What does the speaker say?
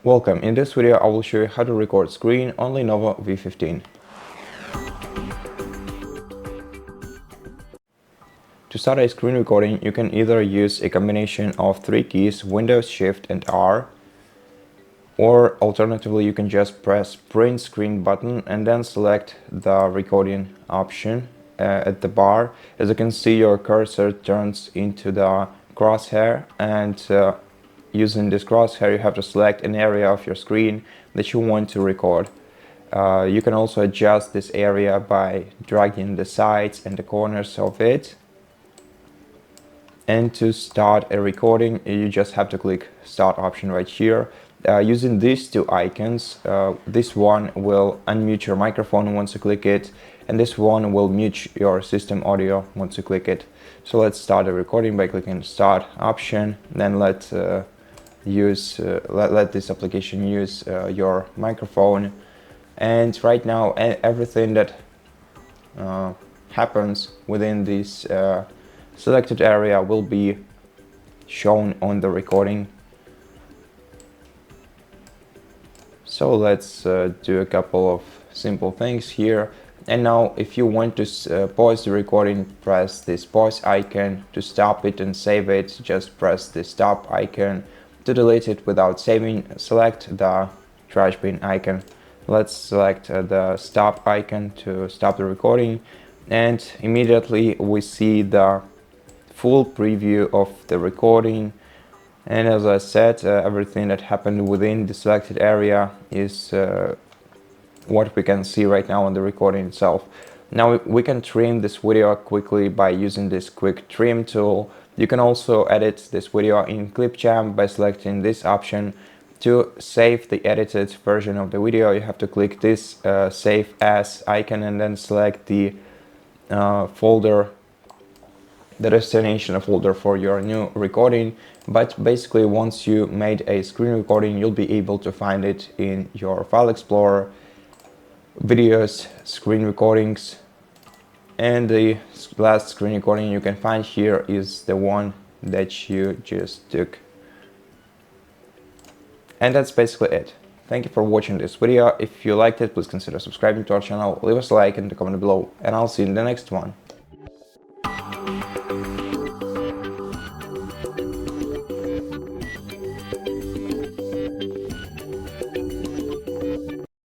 Welcome. In this video I will show you how to record screen on Lenovo V15. To start a screen recording, you can either use a combination of 3 keys, Windows, Shift and R, or alternatively you can just press print screen button and then select the recording option at the bar. As you can see, your cursor turns into the crosshair, and using this crosshair you have to select an area of your screen that you want to record. You can also adjust this area by dragging the sides and the corners of it. And to start a recording, you just have to click start option right here. Using these two icons, this one will unmute your microphone once you click it, and this one will mute your system audio once you click it. So let's start the recording by clicking start option. Then let this application use your microphone. And right now everything that happens within this selected area will be shown on the recording. So let's do a couple of simple things here. And now if you want to pause the recording, press this pause icon. To stop it and save it, just press the stop icon. To delete it without saving, select the trash bin icon. Let's select the stop icon to stop the recording, and immediately we see the full preview of the recording. And as I said, everything that happened within the selected area is what we can see right now on the recording itself. Now we can trim this video quickly by using this quick trim tool. You can also edit this video in Clipchamp by selecting this option. To save the edited version of the video, you have to click this save as icon and then select the folder, the destination folder for your new recording. But basically, once you made a screen recording, you'll be able to find it in your file explorer, videos, screen recordings, and the last screen recording you can find here is the one that you just took. And that's basically it. Thank you for watching this video. If you liked it, please consider subscribing to our channel, leave us a like and a comment below, and I'll see you in the next one.